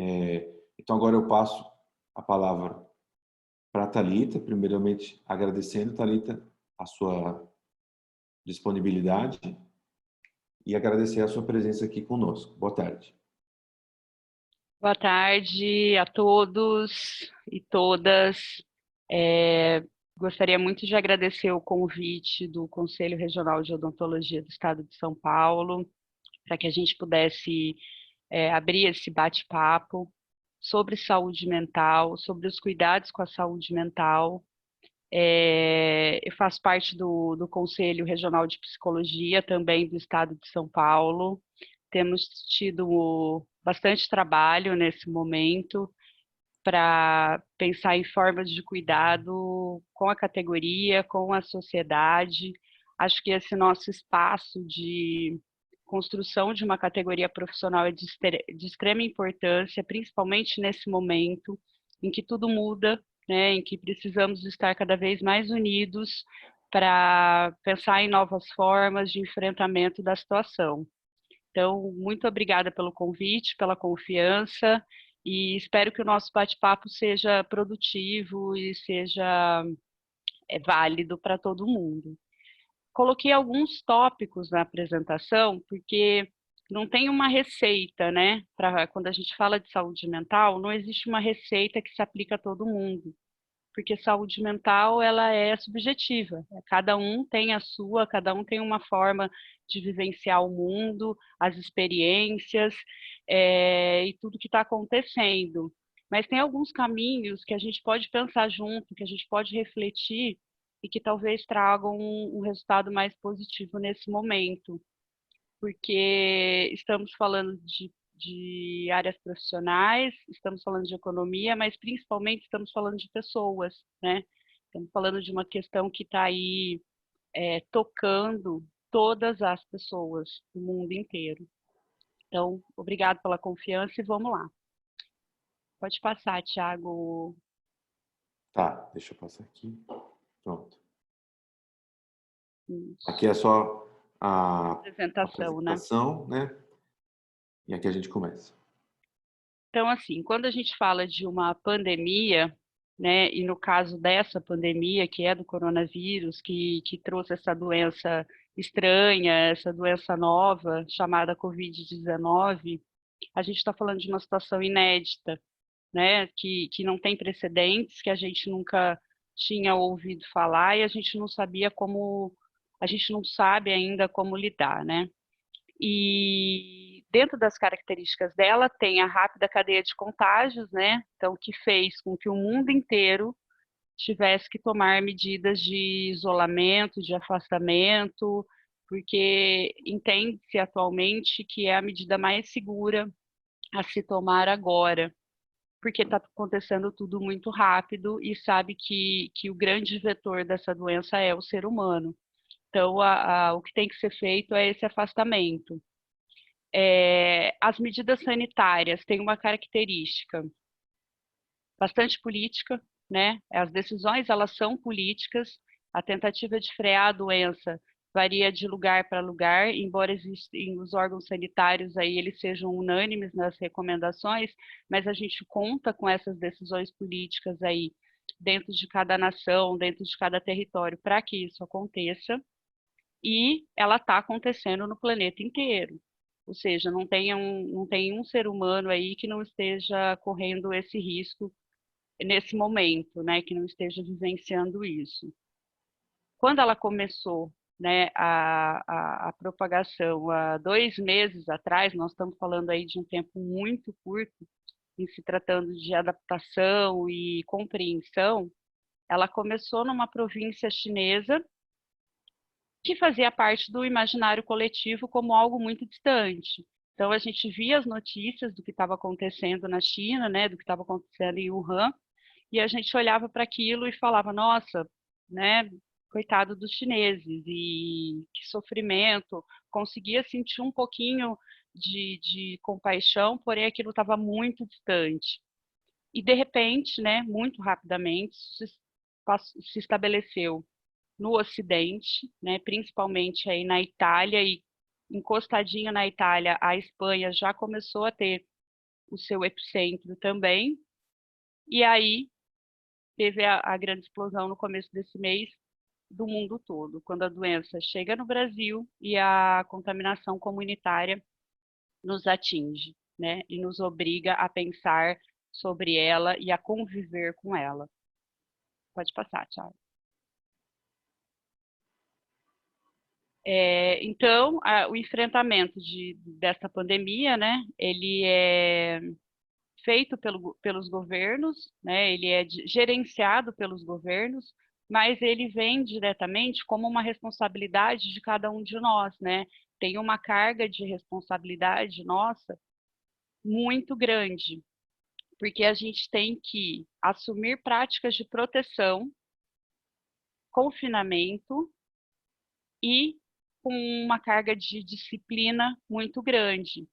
Então, agora eu passo a palavra para a Thalita, primeiramente agradecendo, Thalita, a sua disponibilidade e agradecer a sua presença aqui conosco. Boa tarde. Boa tarde a todos e todas. Gostaria muito de agradecer o convite do Conselho Regional de Odontologia do Estado de São Paulo, para que a gente pudesse abrir esse bate-papo sobre saúde mental, sobre os cuidados com a saúde mental. Eu faço parte do Conselho Regional de Psicologia, também do Estado de São Paulo. Temos tido bastante trabalho nesse momento para pensar em formas de cuidado com a categoria, com a sociedade. Acho que esse nosso espaço de construção de uma categoria profissional é de extrema importância, principalmente nesse momento em que tudo muda, né, em que precisamos estar cada vez mais unidos para pensar em novas formas de enfrentamento da situação. Então, muito obrigada pelo convite, pela confiança, e espero que o nosso bate-papo seja produtivo e seja válido para todo mundo. Coloquei alguns tópicos na apresentação, porque não tem uma receita, né? Quando a gente fala de saúde mental, não existe uma receita que se aplica a todo mundo, porque saúde mental ela é subjetiva. Cada um tem a sua, cada um tem uma forma de vivenciar o mundo, as experiências e tudo que está acontecendo. Mas tem alguns caminhos que a gente pode pensar junto, que a gente pode refletir e que talvez tragam um resultado mais positivo nesse momento, porque estamos falando de áreas profissionais, estamos falando de economia, mas principalmente estamos falando de pessoas, né? Estamos falando de uma questão que está aí tocando todas as pessoas do mundo inteiro. Então, obrigado pela confiança e vamos lá. Pode passar, Thiago. Tá, deixa eu passar aqui. Pronto. Aqui Isso. é só a Apresentação, né? apresentação, né? E aqui a gente começa. Então, assim, quando a gente fala de uma pandemia, né, e no caso dessa pandemia, que é do coronavírus, que trouxe essa doença estranha, essa doença nova, chamada Covid-19, a gente está falando de uma situação inédita, né, que não tem precedentes, que a gente nunca tinha ouvido falar e a gente não sabia como, a gente não sabe ainda como lidar, né? E dentro das características dela tem a rápida cadeia de contágios, né? Então, que fez com que o mundo inteiro tivesse que tomar medidas de isolamento, de afastamento, porque entende-se atualmente que é a medida mais segura a se tomar agora, porque está acontecendo tudo muito rápido e sabe que o grande vetor dessa doença é o ser humano. Então, o que tem que ser feito é esse afastamento. As medidas sanitárias têm uma característica bastante política, né? As decisões elas são políticas. A tentativa de frear a doença varia de lugar para lugar, embora existem os órgãos sanitários aí eles sejam unânimes nas recomendações, mas a gente conta com essas decisões políticas aí dentro de cada nação, dentro de cada território, para que isso aconteça. E ela está acontecendo no planeta inteiro. Ou seja, não tem um ser humano aí que não esteja correndo esse risco nesse momento, né, que não esteja vivenciando isso. Quando ela começou, né, a propagação há 2 meses atrás, nós estamos falando aí de um tempo muito curto, em se tratando de adaptação e compreensão, ela começou numa província chinesa que fazia parte do imaginário coletivo como algo muito distante. Então, a gente via as notícias do que estava acontecendo na China, né, do que estava acontecendo em Wuhan, e a gente olhava para aquilo e falava, nossa, né, coitado dos chineses, e que sofrimento, conseguia sentir um pouquinho de compaixão, porém aquilo estava muito distante. E, de repente, né, muito rapidamente, se estabeleceu no Ocidente, né, principalmente aí na Itália, e encostadinho na Itália, a Espanha já começou a ter o seu epicentro também, e aí teve a grande explosão no começo desse mês do mundo todo, quando a doença chega no Brasil e a contaminação comunitária nos atinge, né, e nos obriga a pensar sobre ela e a conviver com ela. Pode passar, Thiago. Então, o enfrentamento dessa pandemia, né, ele é feito pelos governos, né, ele é gerenciado pelos governos, mas ele vem diretamente como uma responsabilidade de cada um de nós, né? Tem uma carga de responsabilidade nossa muito grande, porque a gente tem que assumir práticas de proteção, confinamento e com uma carga de disciplina muito grande.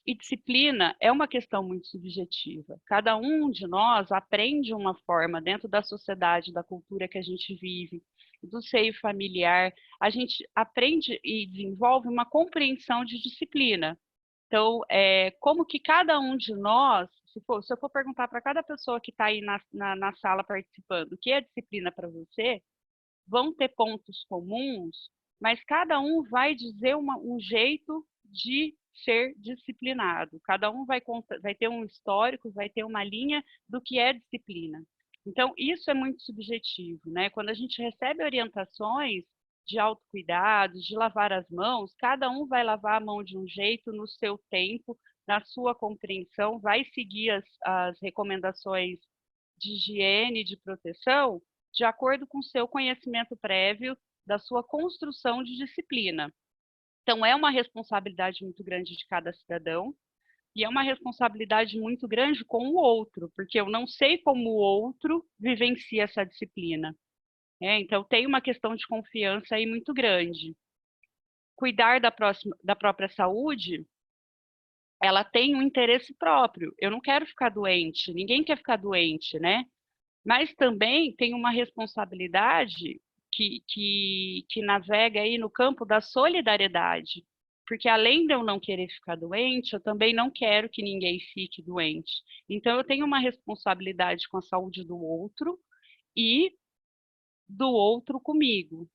E disciplina é uma questão muito subjetiva. Cada um de nós aprende uma forma dentro da sociedade, da cultura que a gente vive, do seio familiar. A gente aprende e desenvolve uma compreensão de disciplina. Então, como que cada um de nós, se eu for perguntar para cada pessoa que está aí na sala participando, o que é disciplina para você, vão ter pontos comuns, mas cada um vai dizer um jeito de ser disciplinado. Cada um vai ter um histórico, vai ter uma linha do que é disciplina. Então, isso é muito subjetivo, né? Quando a gente recebe orientações de autocuidado, de lavar as mãos, cada um vai lavar a mão de um jeito, no seu tempo, na sua compreensão, vai seguir as recomendações de higiene, de proteção, de acordo com o seu conhecimento prévio da sua construção de disciplina. Então, é uma responsabilidade muito grande de cada cidadão e é uma responsabilidade muito grande com o outro, porque eu não sei como o outro vivencia essa disciplina. Então, tem uma questão de confiança aí muito grande. Cuidar da própria saúde, ela tem um interesse próprio. Eu não quero ficar doente, ninguém quer ficar doente, né? Mas também tem uma responsabilidade que navega aí no campo da solidariedade, porque além de eu não querer ficar doente, eu também não quero que ninguém fique doente. Então, eu tenho uma responsabilidade com a saúde do outro e do outro comigo,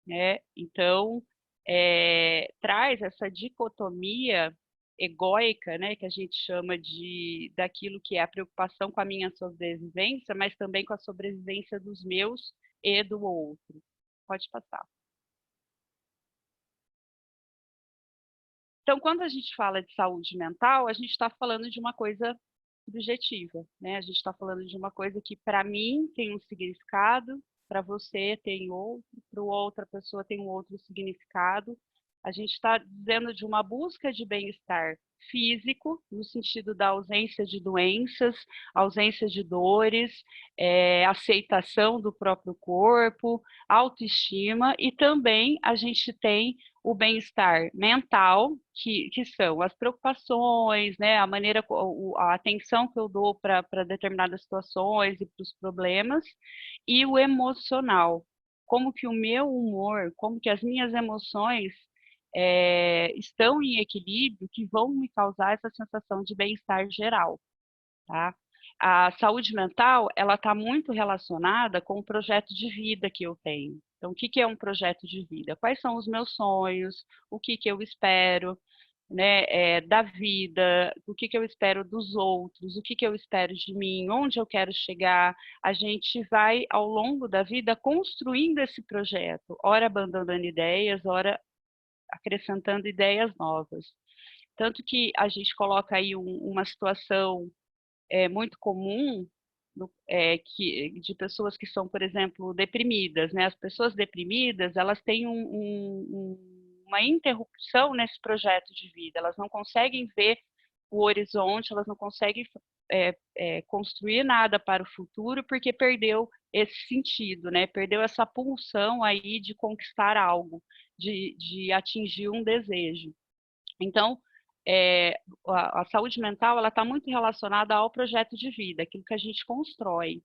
né? Então, traz essa dicotomia egóica, né, que a gente chama daquilo que é a preocupação com a minha sobrevivência, mas também com a sobrevivência dos meus e do outro. Pode passar. Então, quando a gente fala de saúde mental, a gente está falando de uma coisa subjetiva, né? A gente está falando de uma coisa que, para mim, tem um significado, para você tem outro, para outra pessoa tem um outro significado. A gente está dizendo de uma busca de bem-estar físico, no sentido da ausência de doenças, ausência de dores, aceitação do próprio corpo, autoestima, e também a gente tem o bem-estar mental, que são as preocupações, né, a maneira, a atenção que eu dou para determinadas situações e para os problemas, e o emocional, como que o meu humor, como que as minhas emoções estão em equilíbrio, que vão me causar essa sensação de bem-estar geral, tá? A saúde mental, ela está muito relacionada com o projeto de vida que eu tenho. Então, o que é um projeto de vida? Quais são os meus sonhos? O que eu espero, né, da vida? O que eu espero dos outros? O que eu espero de mim? Onde eu quero chegar? A gente vai, ao longo da vida, construindo esse projeto, ora abandonando ideias, ora acrescentando ideias novas. Tanto que a gente coloca aí uma situação muito comum de pessoas que são, por exemplo, deprimidas, né? As pessoas deprimidas, elas têm uma interrupção nesse projeto de vida, elas não conseguem ver o horizonte, elas não conseguem construir nada para o futuro porque perdeu esse sentido, né? Perdeu essa pulsão aí de conquistar algo, de atingir um desejo. Então, a saúde mental, ela está muito relacionada ao projeto de vida, aquilo que a gente constrói,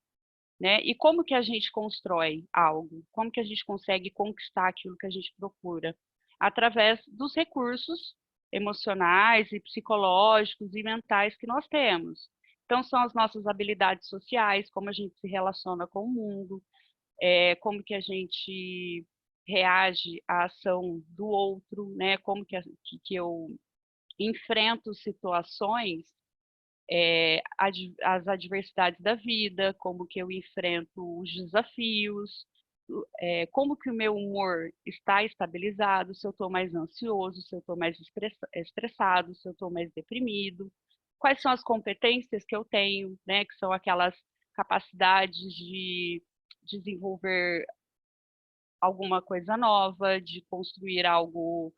né? E como que a gente constrói algo? Como que a gente consegue conquistar aquilo que a gente procura? Através dos recursos emocionais e psicológicos e mentais que nós temos. Então, são as nossas habilidades sociais, como a gente se relaciona com o mundo, como que a gente reage à ação do outro, né? Como que eu enfrento situações, as adversidades da vida, como que eu enfrento os desafios, como que o meu humor está estabilizado, se eu estou mais ansioso, se eu estou mais estressado, se eu estou mais deprimido, quais são as competências que eu tenho, né, que são aquelas capacidades de desenvolver alguma coisa nova, de construir algo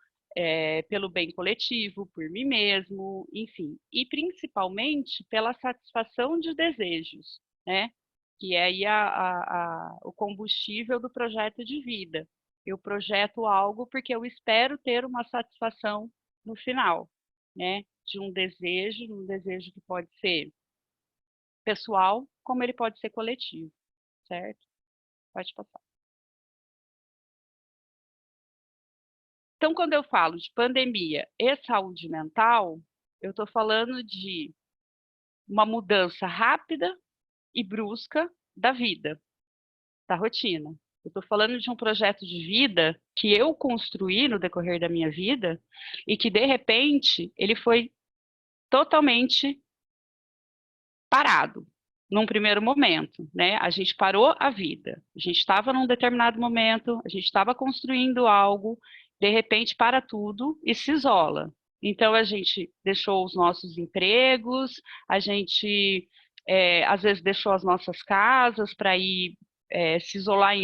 pelo bem coletivo, por mim mesmo, enfim. E principalmente pela satisfação de desejos, né? Que é aí o combustível do projeto de vida. Eu projeto algo porque eu espero ter uma satisfação no final, né? De um desejo que pode ser pessoal, como ele pode ser coletivo, certo? Pode passar. Então, quando eu falo de pandemia e saúde mental, eu estou falando de uma mudança rápida e brusca da vida, da rotina. Eu estou falando de um projeto de vida que eu construí no decorrer da minha vida e que, de repente, ele foi totalmente parado num primeiro momento, né? A gente parou a vida, a gente estava num determinado momento, a gente estava construindo algo, de repente para tudo e se isola. Então a gente deixou os nossos empregos, a gente às vezes deixou as nossas casas para ir se isolar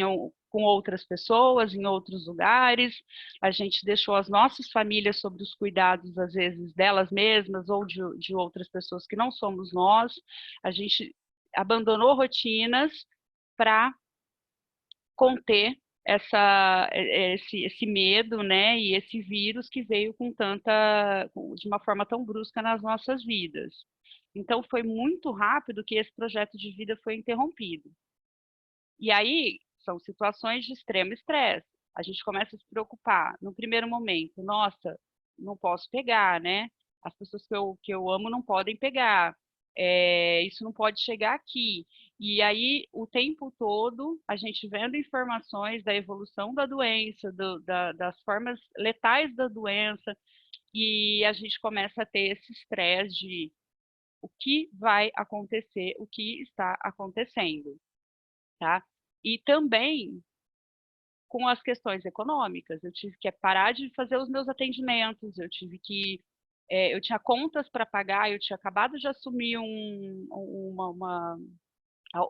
com outras pessoas em outros lugares, a gente deixou as nossas famílias sob os cuidados, às vezes, delas mesmas ou de outras pessoas que não somos nós, a gente abandonou rotinas para conter esse medo, né, e esse vírus que veio de uma forma tão brusca nas nossas vidas. Então, foi muito rápido que esse projeto de vida foi interrompido. E aí, são situações de extremo estresse. A gente começa a se preocupar. No primeiro momento, nossa, não posso pegar, né? As pessoas que eu amo não podem pegar. Isso não pode chegar aqui. E aí, o tempo todo, a gente vendo informações da evolução da doença, das formas letais da doença, e a gente começa a ter esse estresse de o que vai acontecer, o que está acontecendo, tá? E também com as questões econômicas, eu tive que parar de fazer os meus atendimentos, eu tinha contas para pagar, eu tinha acabado de assumir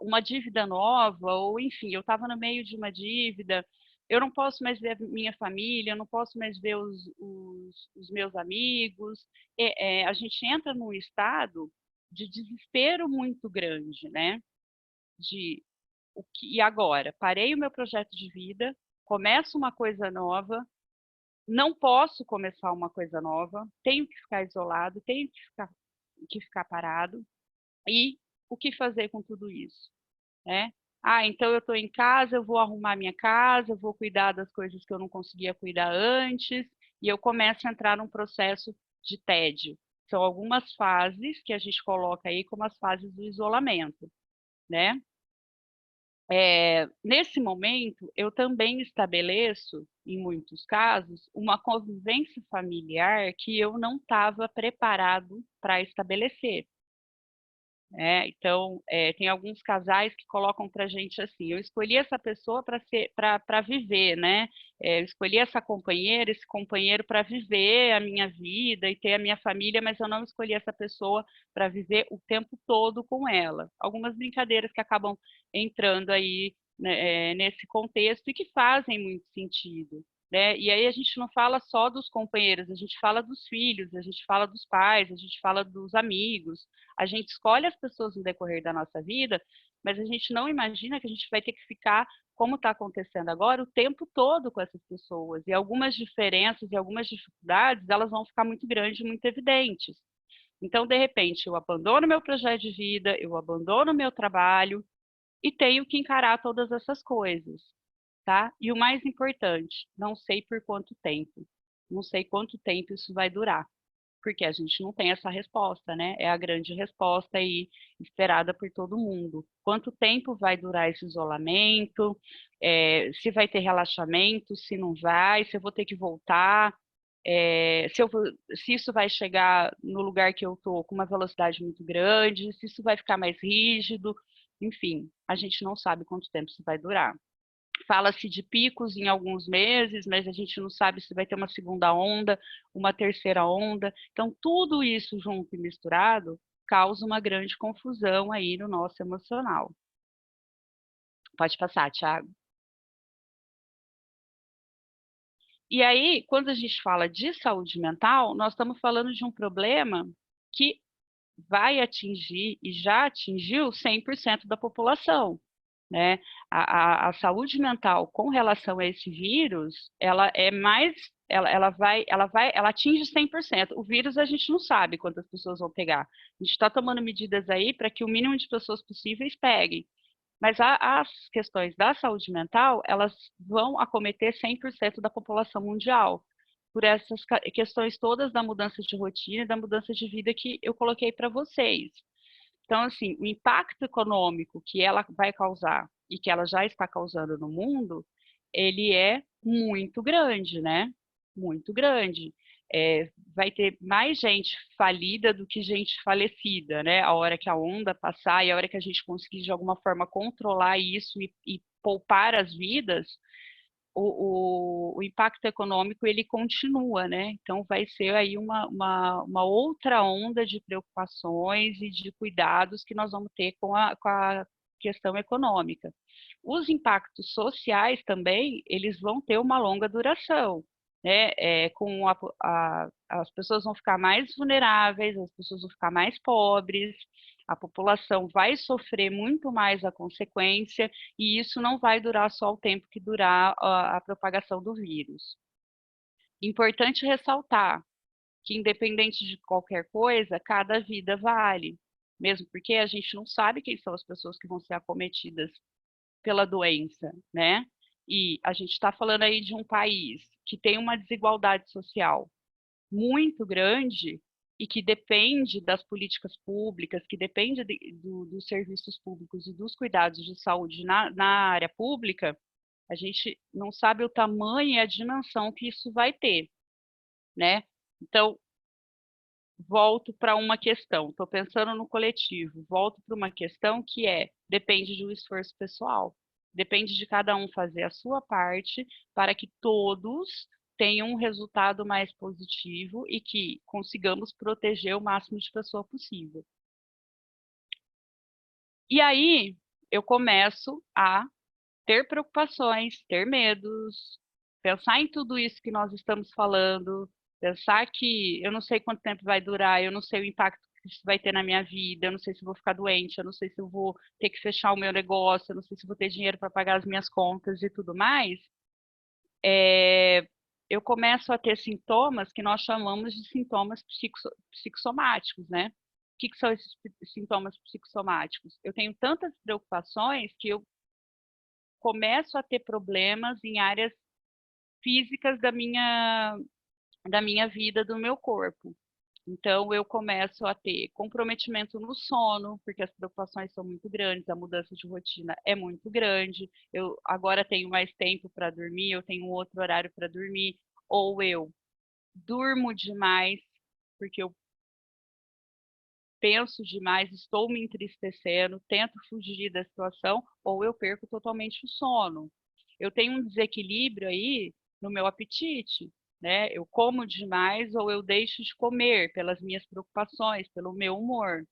uma dívida nova, ou enfim, eu estava no meio de uma dívida, eu não posso mais ver minha família, eu não posso mais ver os meus amigos, a gente entra num estado de desespero muito grande, né? E agora? Parei o meu projeto de vida, começo uma coisa nova, não posso começar uma coisa nova, tenho que ficar isolado, tenho que ficar parado, e o que fazer com tudo isso? Né? Então eu estou em casa, eu vou arrumar minha casa, eu vou cuidar das coisas que eu não conseguia cuidar antes, e eu começo a entrar num processo de tédio. São algumas fases que a gente coloca aí como as fases do isolamento, né? Nesse momento, eu também estabeleço, em muitos casos, uma convivência familiar que eu não estava preparado para estabelecer. Então, tem alguns casais que colocam para a gente assim, eu escolhi essa pessoa para viver, né? Eu escolhi essa companheira, esse companheiro para viver a minha vida e ter a minha família, mas eu não escolhi essa pessoa para viver o tempo todo com ela. Algumas brincadeiras que acabam entrando aí, né, nesse contexto e que fazem muito sentido. Né? E aí a gente não fala só dos companheiros, a gente fala dos filhos, a gente fala dos pais, a gente fala dos amigos, a gente escolhe as pessoas no decorrer da nossa vida, mas a gente não imagina que a gente vai ter que ficar, como está acontecendo agora, o tempo todo com essas pessoas. E algumas diferenças e algumas dificuldades, elas vão ficar muito grandes, muito evidentes. Então, de repente, eu abandono meu projeto de vida, eu abandono meu trabalho e tenho que encarar todas essas coisas. Tá? E o mais importante, não sei por quanto tempo. não sei quanto tempo isso vai durar, porque a gente não tem essa resposta, né? É a grande resposta aí esperada por todo mundo. Quanto tempo vai durar esse isolamento? Se vai ter relaxamento, se não vai, se eu vou ter que voltar, se isso vai chegar no lugar que eu estou com uma velocidade muito grande, se isso vai ficar mais rígido, enfim, a gente não sabe quanto tempo isso vai durar. Fala-se de picos em alguns meses, mas a gente não sabe se vai ter uma segunda onda, uma terceira onda. Então, tudo isso junto e misturado causa uma grande confusão aí no nosso emocional. Pode passar, Thiago. E aí, quando a gente fala de saúde mental, nós estamos falando de um problema que vai atingir e já atingiu 100% da população, né? A saúde mental com relação a esse vírus, ela é mais, ela atinge 100%. O vírus a gente não sabe quantas pessoas vão pegar. A gente está tomando medidas aí para que o mínimo de pessoas possíveis peguem. Mas as questões da saúde mental, elas vão acometer 100% da população mundial, por essas questões todas da mudança de rotina e da mudança de vida que eu coloquei para vocês. Então, assim, o impacto econômico que ela vai causar e que ela já está causando no mundo, ele é muito grande, né? Muito grande. Vai ter mais gente falida do que gente falecida, né? A hora que a onda passar e a hora que a gente conseguir de alguma forma controlar isso e poupar as vidas, o impacto econômico ele continua, né? Então vai ser aí uma outra onda de preocupações e de cuidados que nós vamos ter com a questão econômica. Os impactos sociais também, eles vão ter uma longa duração, né? As pessoas vão ficar mais vulneráveis, as pessoas vão ficar mais pobres, a população vai sofrer muito mais a consequência, e isso não vai durar só o tempo que durar a propagação do vírus. Importante ressaltar que, independente de qualquer coisa, cada vida vale, mesmo porque a gente não sabe quem são as pessoas que vão ser acometidas pela doença, né? E a gente está falando aí de um país que tem uma desigualdade social muito grande e que depende das políticas públicas, que depende dos serviços públicos e dos cuidados de saúde na área pública, a gente não sabe o tamanho e a dimensão que isso vai ter, né? Então, volto para uma questão, estou pensando no coletivo, volto para uma questão que depende de um esforço pessoal, depende de cada um fazer a sua parte para que todos tenham um resultado mais positivo e que consigamos proteger o máximo de pessoa possível. E aí, eu começo a ter preocupações, ter medos, pensar em tudo isso que nós estamos falando, pensar que eu não sei quanto tempo vai durar, eu não sei o impacto que isso vai ter na minha vida, eu não sei se eu vou ficar doente, eu não sei se eu vou ter que fechar o meu negócio, eu não sei se eu vou ter dinheiro para pagar as minhas contas e tudo mais, eu começo a ter sintomas que nós chamamos de sintomas psicossomáticos, né? O que são esses sintomas psicossomáticos? Eu tenho tantas preocupações que eu começo a ter problemas em áreas físicas da minha vida, do meu corpo. Então, eu começo a ter comprometimento no sono, porque as preocupações são muito grandes, a mudança de rotina é muito grande. Eu agora tenho mais tempo para dormir, eu tenho um outro horário para dormir, ou eu durmo demais, porque eu penso demais, estou me entristecendo, tento fugir da situação, ou eu perco totalmente o sono. Eu tenho um desequilíbrio aí no meu apetite, né? Eu como demais ou eu deixo de comer pelas minhas preocupações, pelo meu humor.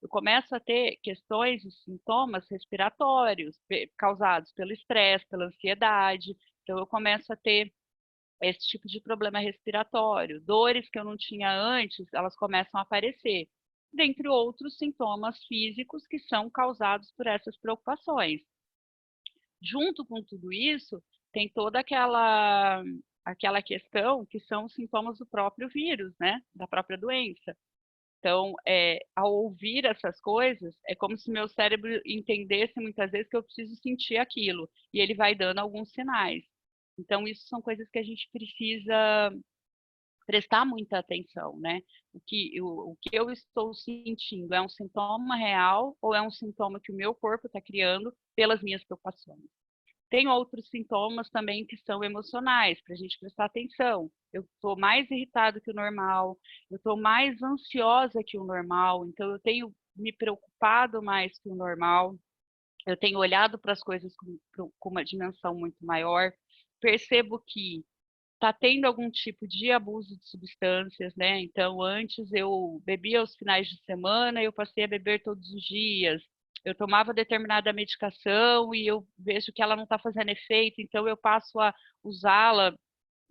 Eu começo a ter questões e sintomas respiratórios causados pelo estresse, pela ansiedade. Então, eu começo a ter esse tipo de problema respiratório. Dores que eu não tinha antes, elas começam a aparecer, dentre outros sintomas físicos que são causados por essas preocupações. Junto com tudo isso, tem toda aquela questão que são os sintomas do próprio vírus, né? Da própria doença. Então, ao ouvir essas coisas, é como se meu cérebro entendesse muitas vezes que eu preciso sentir aquilo, e ele vai dando alguns sinais. Então, isso são coisas que a gente precisa prestar muita atenção, né? O que eu estou sentindo é um sintoma real ou é um sintoma que o meu corpo está criando pelas minhas preocupações? Tem outros sintomas também que são emocionais, para a gente prestar atenção. Eu estou mais irritado que o normal, eu estou mais ansiosa que o normal, então eu tenho me preocupado mais que o normal, eu tenho olhado para as coisas com uma dimensão muito maior, percebo que está tendo algum tipo de abuso de substâncias, né? Então, antes eu bebia aos finais de semana, eu passei a beber todos os dias. Eu tomava determinada medicação e eu vejo que ela não está fazendo efeito, então eu passo a usá-la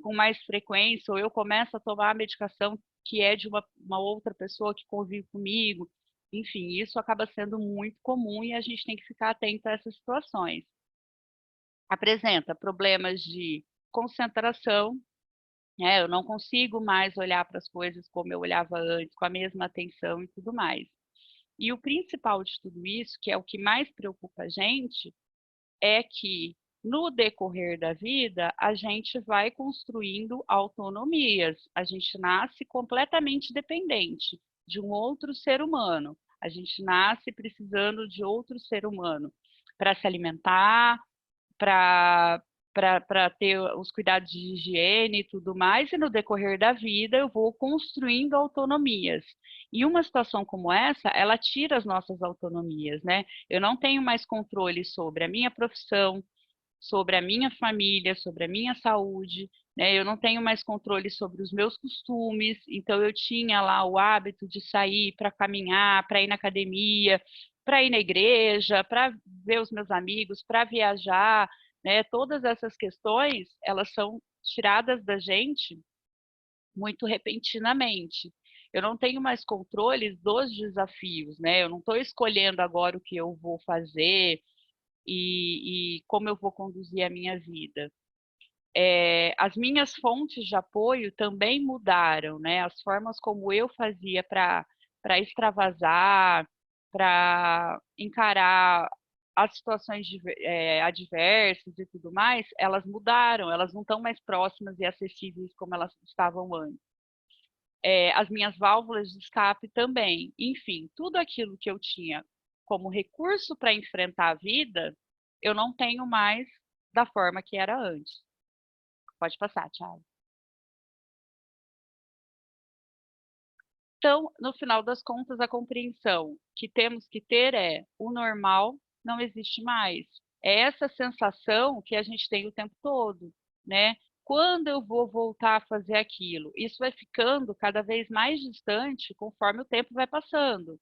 com mais frequência, ou eu começo a tomar a medicação que é de uma outra pessoa que convive comigo. Enfim, isso acaba sendo muito comum e a gente tem que ficar atento a essas situações. Apresenta problemas de concentração, né? Eu não consigo mais olhar para as coisas como eu olhava antes, com a mesma atenção e tudo mais. E o principal de tudo isso, que é o que mais preocupa a gente, é que no decorrer da vida a gente vai construindo autonomias. A gente nasce completamente dependente de um outro ser humano. A gente nasce precisando de outro ser humano para se alimentar, para ter os cuidados de higiene e tudo mais, e no decorrer da vida eu vou construindo autonomias. E uma situação como essa, ela tira as nossas autonomias, né? Eu não tenho mais controle sobre a minha profissão, sobre a minha família, sobre a minha saúde, né? Eu não tenho mais controle sobre os meus costumes, então eu tinha lá o hábito de sair para caminhar, para ir na academia, para ir na igreja, para ver os meus amigos, para viajar, né? Todas essas questões, elas são tiradas da gente muito repentinamente. Eu não tenho mais controle dos desafios, né? Eu não estou escolhendo agora o que eu vou fazer, e como eu vou conduzir a minha vida. As minhas fontes de apoio também mudaram, né? As formas como eu fazia para extravasar, para encarar as situações adversas e tudo mais, elas mudaram, elas não estão mais próximas e acessíveis como elas estavam antes. As minhas válvulas de escape também. Enfim, tudo aquilo que eu tinha como recurso para enfrentar a vida, eu não tenho mais da forma que era antes. Pode passar, Thiago. Então, no final das contas, a compreensão que temos que ter é: o normal não existe mais. É essa sensação que a gente tem o tempo todo, né? Quando eu vou voltar a fazer aquilo? Isso vai ficando cada vez mais distante conforme o tempo vai passando,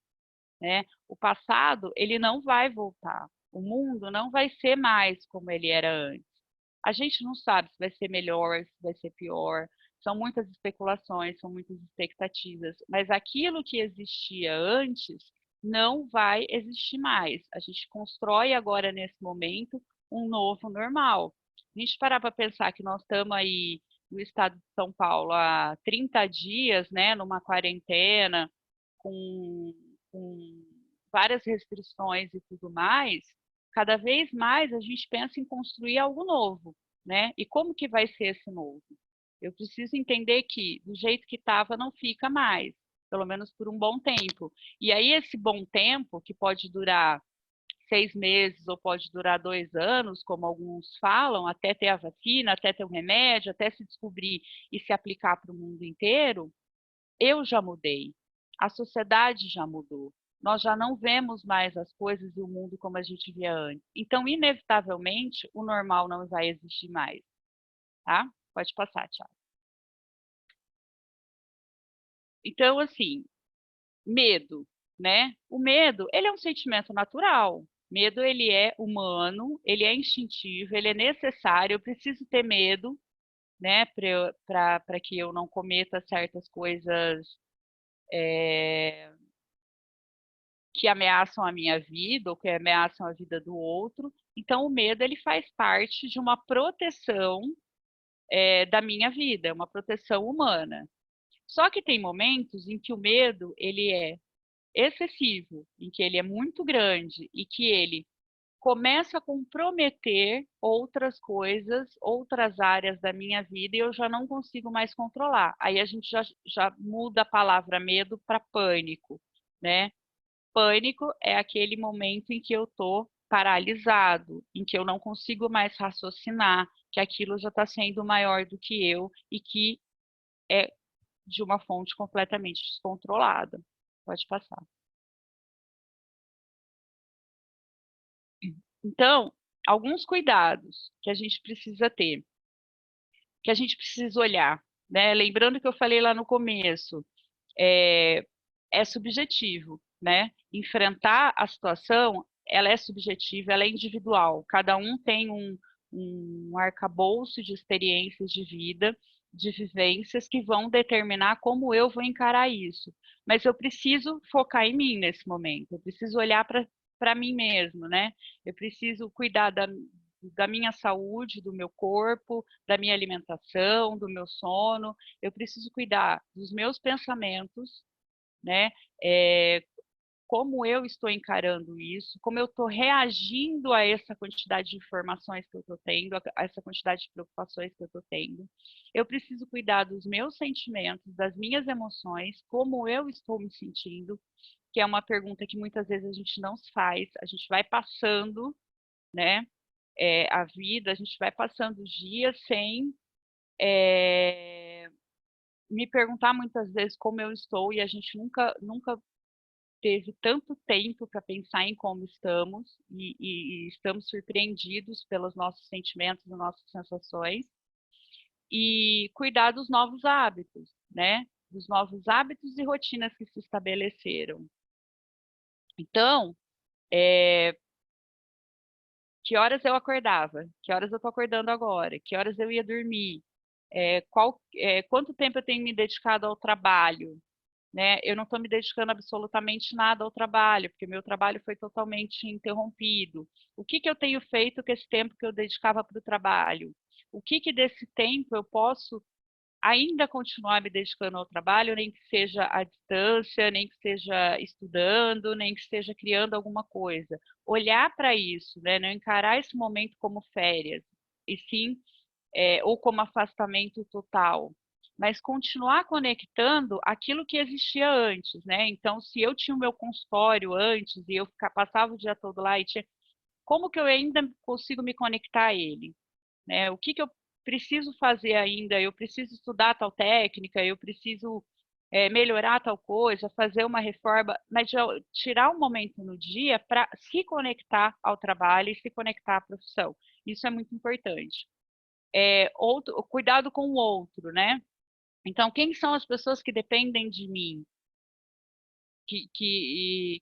né? O passado, ele não vai voltar. O mundo não vai ser mais como ele era antes. A gente não sabe se vai ser melhor, se vai ser pior. São muitas especulações, são muitas expectativas, mas aquilo que existia antes não vai existir mais. A gente constrói agora, nesse momento, um novo normal. A gente parar para pensar que nós estamos aí no estado de São Paulo há 30 dias, né, numa quarentena, com, com várias restrições e tudo mais, cada vez mais a gente pensa em construir algo novo, né? E como que vai ser esse novo? Eu preciso entender que do jeito que estava não fica mais, pelo menos por um bom tempo. E aí esse bom tempo, que pode durar 6 meses ou pode durar 2 anos, como alguns falam, até ter a vacina, até ter um remédio, até se descobrir e se aplicar para o mundo inteiro, eu já mudei, a sociedade já mudou. Nós já não vemos mais as coisas e o mundo como a gente via antes. Então, inevitavelmente, o normal não vai existir mais, tá? Pode passar, Thiago. Então, assim, medo, né? O medo, ele é um sentimento natural. Medo, ele é humano, ele é instintivo, ele é necessário. Eu preciso ter medo, né, para que eu não cometa certas coisas que ameaçam a minha vida ou que ameaçam a vida do outro. Então, o medo, ele faz parte de uma proteção da minha vida, uma proteção humana. Só que tem momentos em que o medo, ele é excessivo, em que ele é muito grande e que ele começo a comprometer outras coisas, outras áreas da minha vida e eu já não consigo mais controlar. Aí a gente já muda a palavra medo para pânico, né? Pânico é aquele momento em que eu estou paralisado, em que eu não consigo mais raciocinar, que aquilo já está sendo maior do que eu e que é de uma fonte completamente descontrolada. Pode passar. Então, alguns cuidados que a gente precisa ter, que a gente precisa olhar, né? Lembrando que eu falei lá no começo, é subjetivo, né? Enfrentar a situação, ela é subjetiva, ela é individual. Cada um tem um arcabouço de experiências de vida, de vivências que vão determinar como eu vou encarar isso. Mas eu preciso focar em mim nesse momento, eu preciso olhar para mim mesmo, né? Eu preciso cuidar da minha saúde, do meu corpo, da minha alimentação, do meu sono, eu preciso cuidar dos meus pensamentos, né? Como eu estou encarando isso, como eu estou reagindo a essa quantidade de informações que eu estou tendo, a essa quantidade de preocupações que eu estou tendo. Eu preciso cuidar dos meus sentimentos, das minhas emoções, como eu estou me sentindo, que é uma pergunta que muitas vezes a gente não se faz, a gente vai passando, né? A vida, a gente vai passando os dias sem me perguntar muitas vezes como eu estou e a gente nunca teve tanto tempo para pensar em como estamos e estamos surpreendidos pelos nossos sentimentos e nossas sensações e cuidar dos novos hábitos, né? Dos novos hábitos e rotinas que se estabeleceram. Então, que horas eu acordava? Que horas eu estou acordando agora? Que horas eu ia dormir? Quanto tempo eu tenho me dedicado ao trabalho? Né? Eu não estou me dedicando absolutamente nada ao trabalho, porque o meu trabalho foi totalmente interrompido. O que eu tenho feito com esse tempo que eu dedicava para o trabalho? O que desse tempo eu posso ainda continuar me dedicando ao trabalho, nem que seja à distância, nem que seja estudando, nem que seja criando alguma coisa. Olhar para isso, né? Não encarar esse momento como férias, e sim, ou como afastamento total, mas continuar conectando aquilo que existia antes, né? Então, se eu tinha o meu consultório antes e eu passava o dia todo lá e tinha, como que eu ainda consigo me conectar a ele? Né? O que eu preciso fazer ainda? Eu preciso estudar tal técnica, eu preciso melhorar tal coisa, fazer uma reforma, mas tirar um momento no dia para se conectar ao trabalho e se conectar à profissão. Isso é muito importante. Cuidado com o outro, né? Então, quem são as pessoas que dependem de mim?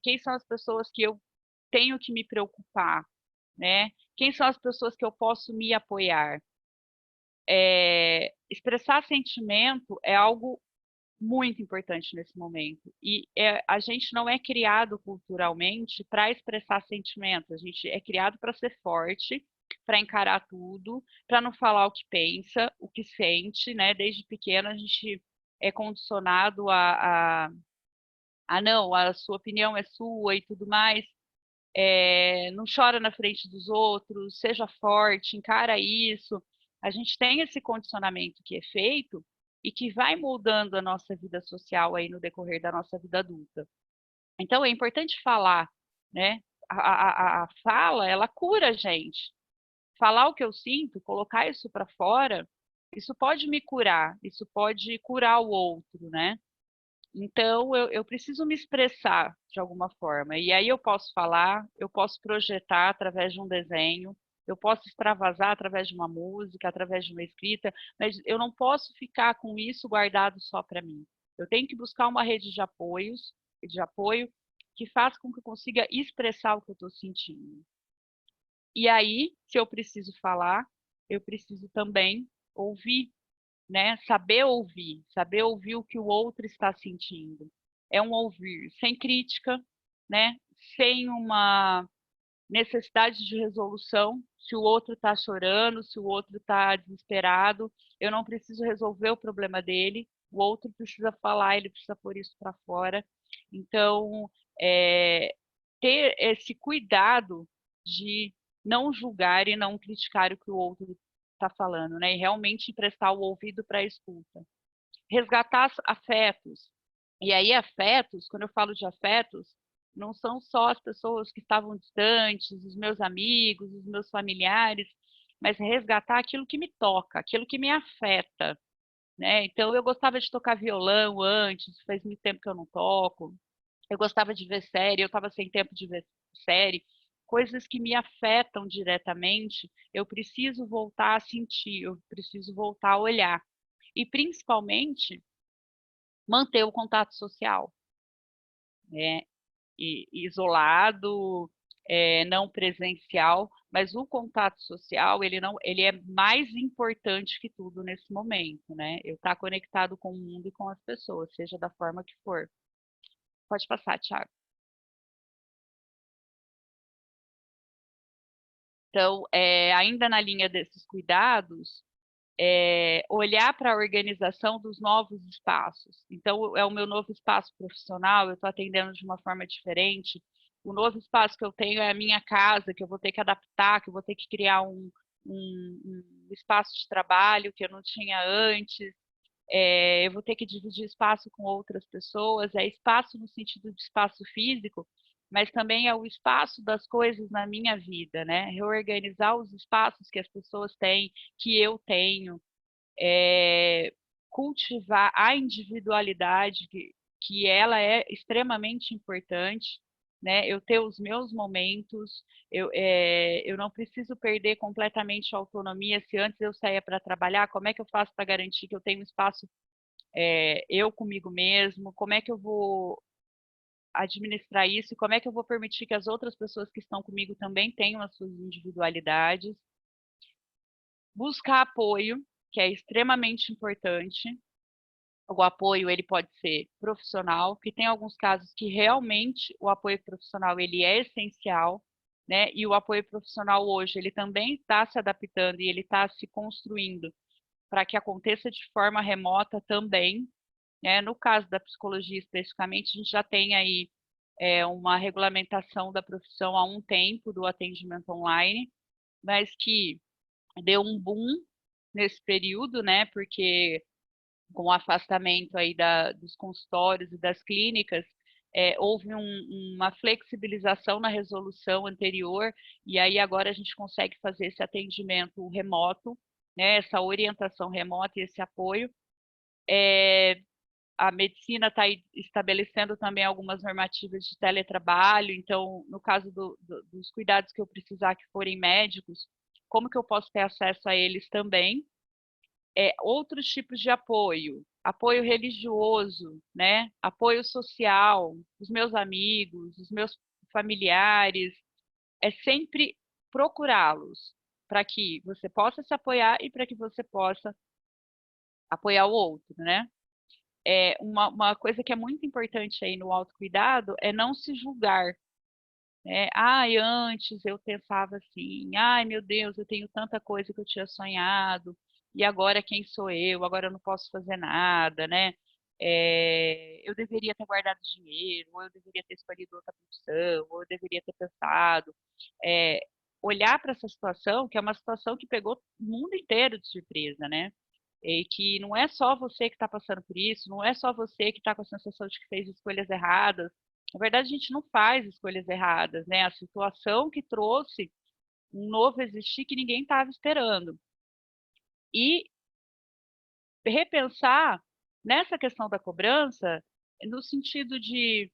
Quem são as pessoas que eu tenho que me preocupar, né? Quem são as pessoas que eu posso me apoiar? Expressar sentimento é algo muito importante nesse momento. E a gente não é criado culturalmente para expressar sentimentos, a gente é criado para ser forte, para encarar tudo, para não falar o que pensa, o que sente, né? Desde pequeno a gente é condicionado não, a sua opinião é sua e tudo mais. Não chora na frente dos outros, seja forte, encara isso. A gente tem esse condicionamento que é feito e que vai moldando a nossa vida social aí no decorrer da nossa vida adulta. Então, é importante falar, né? A fala, ela cura a gente. Falar o que eu sinto, colocar isso para fora, isso pode me curar, isso pode curar o outro, né? Então, eu preciso me expressar de alguma forma. E aí eu posso falar, eu posso projetar através de um desenho, eu posso extravasar através de uma música, através de uma escrita, mas eu não posso ficar com isso guardado só para mim. Eu tenho que buscar uma rede de apoio que faça com que eu consiga expressar o que eu estou sentindo. E aí, se eu preciso falar, eu preciso também ouvir, né? Saber ouvir o que o outro está sentindo. É um ouvir sem crítica, né? Sem uma necessidade de resolução. Se o outro está chorando, se o outro está desesperado, eu não preciso resolver o problema dele, o outro precisa falar, ele precisa pôr isso para fora. Então, ter esse cuidado de não julgar e não criticar o que o outro está falando, né? E realmente prestar o ouvido para a escuta. Resgatar afetos. E aí, afetos, quando eu falo de afetos, não são só as pessoas que estavam distantes, os meus amigos, os meus familiares, mas resgatar aquilo que me toca, aquilo que me afeta, né? Então, eu gostava de tocar violão antes, faz muito tempo que eu não toco. Eu gostava de ver série, eu estava sem tempo de ver série. Coisas que me afetam diretamente, eu preciso voltar a sentir, eu preciso voltar a olhar. E, principalmente, manter o contato social, né? Isolado, não presencial, mas o contato social ele é mais importante que tudo nesse momento, né? Eu estar conectado com o mundo e com as pessoas, seja da forma que for. Pode passar, Thiago. Então, ainda na linha desses cuidados, olhar para a organização dos novos espaços. Então, é o meu novo espaço profissional, eu estou atendendo de uma forma diferente. O novo espaço que eu tenho é a minha casa, que eu vou ter que adaptar, que eu vou ter que criar um espaço de trabalho que eu não tinha antes. Eu vou ter que dividir espaço com outras pessoas. É espaço no sentido de espaço físico, mas também é o espaço das coisas na minha vida, né? Reorganizar os espaços que as pessoas têm, que eu tenho, cultivar a individualidade, que ela é extremamente importante, né? Eu ter os meus momentos, eu não preciso perder completamente a autonomia. Se antes eu saía para trabalhar, como é que eu faço para garantir que eu tenho um espaço eu comigo mesmo? Como é que eu vou administrar isso? E como é que eu vou permitir que as outras pessoas que estão comigo também tenham as suas individualidades? Buscar apoio, que é extremamente importante. O apoio ele pode ser profissional, que tem alguns casos que realmente o apoio profissional ele é essencial, né? E o apoio profissional hoje ele também está se adaptando e ele está se construindo para que aconteça de forma remota também, né? No caso da psicologia especificamente, a gente já tem aí uma regulamentação da profissão há um tempo do atendimento online, mas que deu um boom nesse período, né? Porque com o afastamento aí dos consultórios e das clínicas, houve uma flexibilização na resolução anterior, e aí agora a gente consegue fazer esse atendimento remoto, né, essa orientação remota e esse apoio. A medicina está estabelecendo também algumas normativas de teletrabalho, então, no caso dos cuidados que eu precisar que forem médicos, como que eu posso ter acesso a eles também? Outros tipos de apoio, apoio religioso, né? Apoio social, os meus amigos, os meus familiares, é sempre procurá-los para que você possa se apoiar e para que você possa apoiar o outro, né? Uma coisa que é muito importante aí no autocuidado é não se julgar, né? Ai, antes eu pensava assim, ai meu Deus, eu tenho tanta coisa que eu tinha sonhado, e agora quem sou eu? Agora eu não posso fazer nada, né? Eu deveria ter guardado dinheiro, ou eu deveria ter escolhido outra profissão, ou eu deveria ter pensado. É, olhar para essa situação, que é uma situação que pegou o mundo inteiro de surpresa, né? E que não é só você que está passando por isso, não é só você que está com a sensação de que fez escolhas erradas. Na verdade, a gente não faz escolhas erradas, né? A situação que trouxe um novo existir que ninguém estava esperando. E repensar nessa questão da cobrança, no sentido de,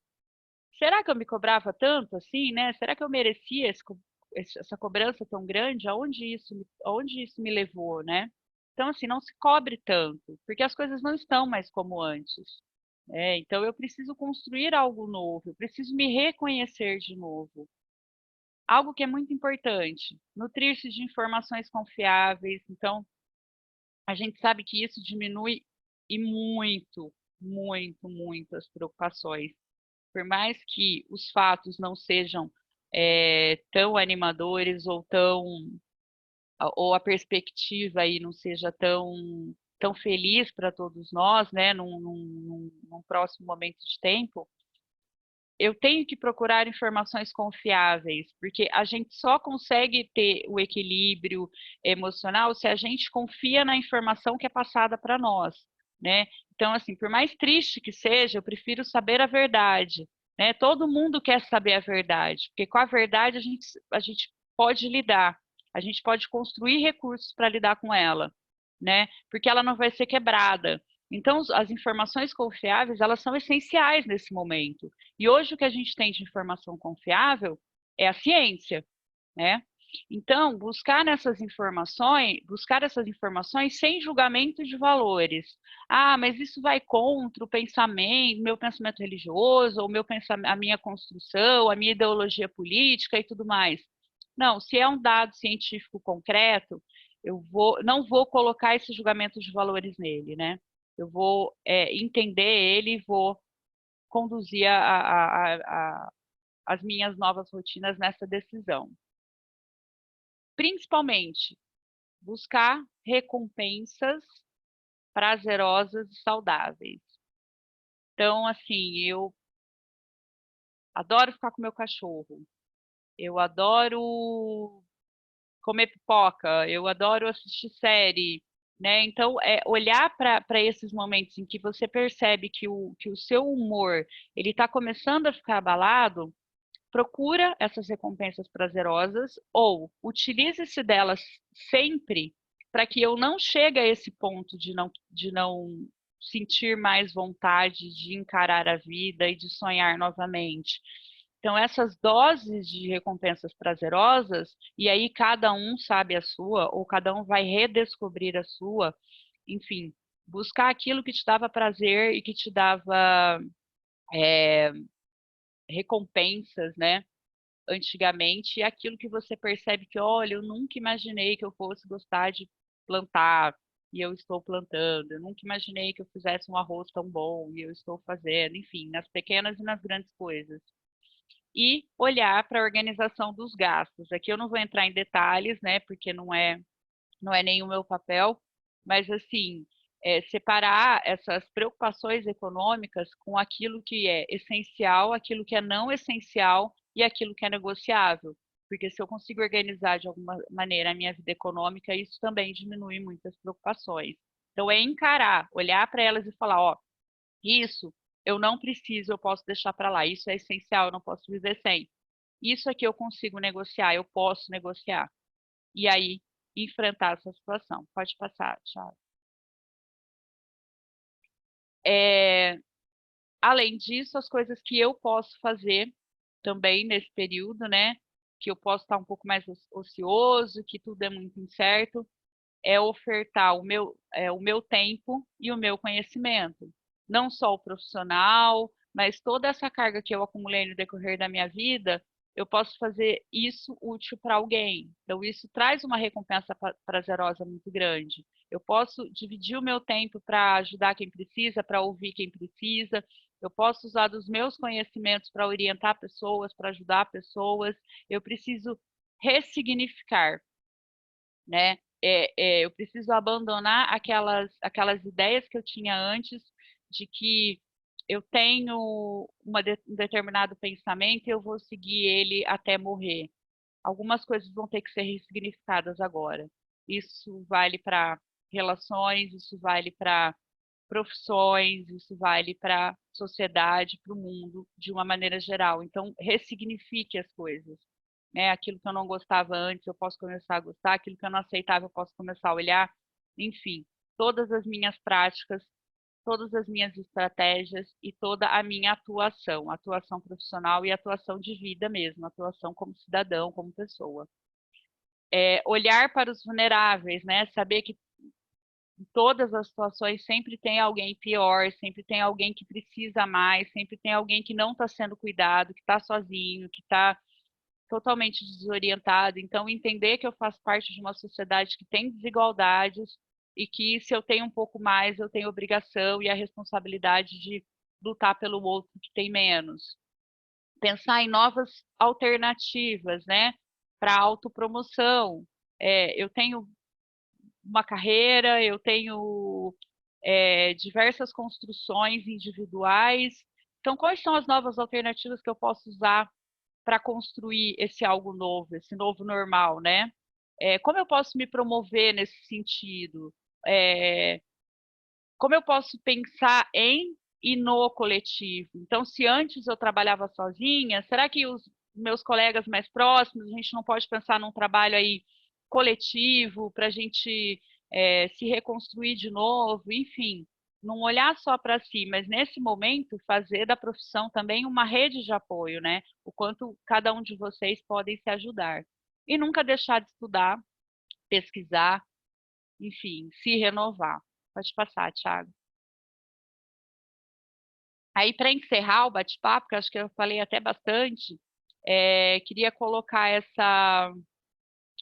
será que eu me cobrava tanto assim, né? Será que eu merecia essa cobrança tão grande? Aonde isso me levou, né? Então, assim, não se cobre tanto, porque as coisas não estão mais como antes. Então, eu preciso construir algo novo, eu preciso me reconhecer de novo. Algo que é muito importante, nutrir-se de informações confiáveis. Então, a gente sabe que isso diminui e muito, muito, muito as preocupações. Por mais que os fatos não sejam tão animadores ou a perspectiva aí não seja tão feliz para todos nós, né, num próximo momento de tempo, eu tenho que procurar informações confiáveis, porque a gente só consegue ter o equilíbrio emocional se a gente confia na informação que é passada para nós, né? Então, assim, por mais triste que seja, eu prefiro saber a verdade, né? Todo mundo quer saber a verdade, porque com a verdade a gente pode lidar, a gente pode construir recursos para lidar com ela, né? Porque ela não vai ser quebrada. Então, as informações confiáveis, elas são essenciais nesse momento. E hoje o que a gente tem de informação confiável é a ciência, né? Então, buscar essas informações sem julgamento de valores. Ah, mas isso vai contra o pensamento, meu pensamento religioso, ou a minha construção, a minha ideologia política e tudo mais. Não, se é um dado científico concreto, não vou colocar esse julgamento de valores nele, né? Eu vou entender ele e vou conduzir as minhas novas rotinas nessa decisão. Principalmente, buscar recompensas prazerosas e saudáveis. Então, assim, eu adoro ficar com meu cachorro, eu adoro comer pipoca, eu adoro assistir série, né? Então, olhar para esses momentos em que você percebe que o seu humor ele está começando a ficar abalado, procura essas recompensas prazerosas ou utilize-se delas sempre para que eu não chegue a esse ponto de não sentir mais vontade de encarar a vida e de sonhar novamente. Então, essas doses de recompensas prazerosas, e aí cada um sabe a sua, ou cada um vai redescobrir a sua, enfim, buscar aquilo que te dava prazer e que te dava recompensas, né? Antigamente, e aquilo que você percebe que, olha, eu nunca imaginei que eu fosse gostar de plantar, e eu estou plantando, eu nunca imaginei que eu fizesse um arroz tão bom, e eu estou fazendo, enfim, nas pequenas e nas grandes coisas. E olhar para a organização dos gastos. Aqui eu não vou entrar em detalhes, né, porque não é nem o meu papel, mas assim, separar essas preocupações econômicas com aquilo que é essencial, aquilo que é não essencial e aquilo que é negociável. Porque se eu consigo organizar de alguma maneira a minha vida econômica, isso também diminui muitas preocupações. Então, é encarar, olhar para elas e falar, ó, isso eu não preciso, eu posso deixar para lá, isso é essencial, eu não posso viver sem. Isso aqui eu consigo negociar, eu posso negociar. E aí, enfrentar essa situação. Pode passar, Thiago. Além disso, as coisas que eu posso fazer também nesse período, né? Que eu posso estar um pouco mais ocioso, que tudo é muito incerto, é ofertar o meu tempo e o meu conhecimento. Não só o profissional, mas toda essa carga que eu acumulei no decorrer da minha vida, eu posso fazer isso útil para alguém. Então, isso traz uma recompensa prazerosa muito grande. Eu posso dividir o meu tempo para ajudar quem precisa, para ouvir quem precisa. Eu posso usar dos meus conhecimentos para orientar pessoas, para ajudar pessoas. Eu preciso ressignificar, né? Eu preciso abandonar aquelas ideias que eu tinha antes de que eu tenho um determinado pensamento e eu vou seguir ele até morrer. Algumas coisas vão ter que ser ressignificadas agora. Isso vale para relações, isso vale para profissões, isso vale para a sociedade, para o mundo, de uma maneira geral. Então, ressignifique as coisas, né? Aquilo que eu não gostava antes, eu posso começar a gostar, aquilo que eu não aceitava, eu posso começar a olhar. Enfim, todas as minhas práticas, todas as minhas estratégias e toda a minha atuação profissional e atuação de vida mesmo, atuação como cidadão, como pessoa. Olhar para os vulneráveis, né? Saber que em todas as situações sempre tem alguém pior, sempre tem alguém que precisa mais, sempre tem alguém que não está sendo cuidado, que está sozinho, que está totalmente desorientado. Então, entender que eu faço parte de uma sociedade que tem desigualdades e que se eu tenho um pouco mais, eu tenho a obrigação e a responsabilidade de lutar pelo outro que tem menos. Pensar em novas alternativas, né, para a autopromoção. Eu tenho uma carreira, eu tenho diversas construções individuais, Então, quais são as novas alternativas que eu posso usar para construir esse algo novo, esse novo normal, né? Como eu posso me promover nesse sentido? Como eu posso pensar em e no coletivo? Então, se antes eu trabalhava sozinha, será que os meus colegas mais próximos, a gente não pode pensar num trabalho aí coletivo para a gente se reconstruir de novo, enfim, não olhar só para si, mas nesse momento fazer da profissão também uma rede de apoio, né? O quanto cada um de vocês podem se ajudar. E nunca deixar de estudar, pesquisar, enfim, se renovar. Pode passar, Thiago. Aí, para encerrar o bate-papo, que acho que eu falei até bastante, queria colocar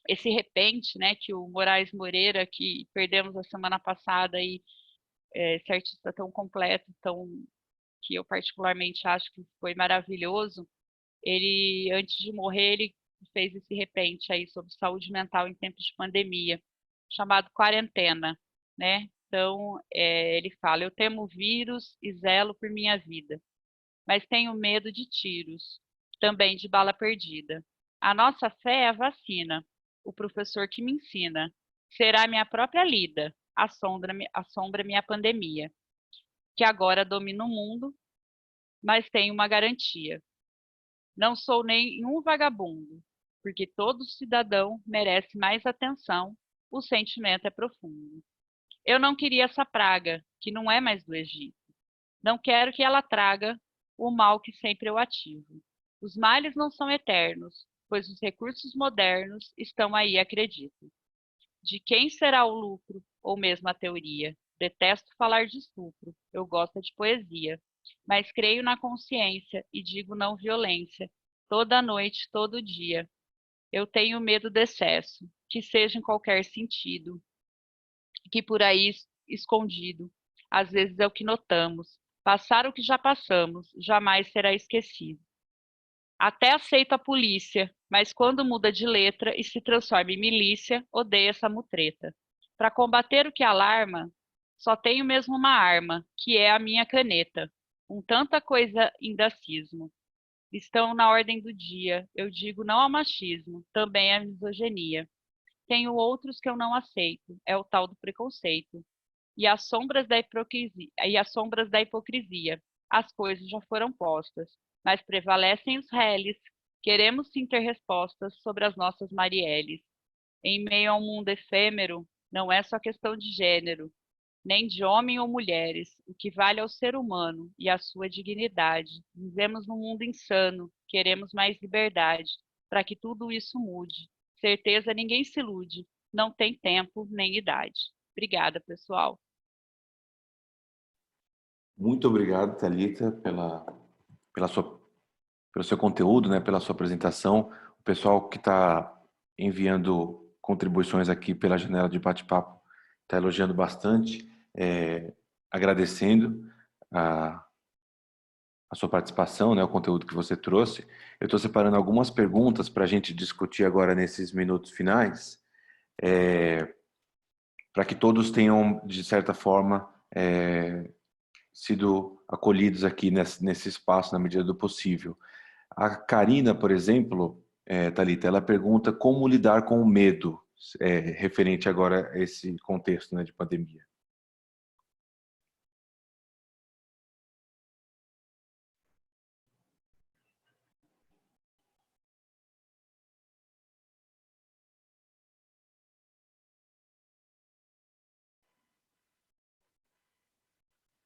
esse repente, né, que o Moraes Moreira, que perdemos a semana passada, e esse artista tão completo, que eu particularmente acho que foi maravilhoso, ele, antes de morrer, ele fez esse repente aí sobre saúde mental em tempos de pandemia, chamado Quarentena, né? Então, ele fala: eu temo vírus e zelo por minha vida, mas tenho medo de tiros, também de bala perdida. A nossa fé é a vacina, o professor que me ensina. Será minha própria lida, assombra minha pandemia, que agora domina o mundo, mas tenho uma garantia. Não sou nenhum vagabundo, porque todo cidadão merece mais atenção, o sentimento é profundo. Eu não queria essa praga, que não é mais do Egito. Não quero que ela traga o mal que sempre eu ativo. Os males não são eternos, pois os recursos modernos estão aí, acredito. De quem será o lucro, ou mesmo a teoria? Detesto falar de estupro, eu gosto de poesia. Mas creio na consciência e digo não violência, toda noite, todo dia. Eu tenho medo do excesso, que seja em qualquer sentido, que por aí escondido, às vezes é o que notamos. Passar o que já passamos, jamais será esquecido. Até aceito a polícia, mas quando muda de letra e se transforma em milícia, odeio essa mutreta. Para combater o que alarma, só tenho mesmo uma arma, que é a minha caneta. Com tanta coisa indacismo. Estão na ordem do dia, eu digo não ao machismo, também à misoginia. Tenho outros que eu não aceito, é o tal do preconceito. E as sombras da hipocrisia. As coisas já foram postas, mas prevalecem os reles. Queremos sim ter respostas sobre as nossas Marielles. Em meio a um mundo efêmero, não é só questão de gênero, nem de homem ou mulheres. O que vale é o ser humano e a sua dignidade. Vivemos num mundo insano, queremos mais liberdade, para que tudo isso mude. Certeza ninguém se ilude, não tem tempo nem idade. Obrigada, pessoal. Muito obrigado, Thalita, pelo seu conteúdo, né, pela sua apresentação. O pessoal que está enviando contribuições aqui pela janela de bate-papo está elogiando bastante, agradecendo a sua participação, né, o conteúdo que você trouxe. Eu estou separando algumas perguntas para a gente discutir agora nesses minutos finais, para que todos tenham, de certa forma, sido acolhidos aqui nesse espaço na medida do possível. A Karina, por exemplo, Thalita, ela pergunta como lidar com o medo, referente agora a esse contexto, né, de pandemia.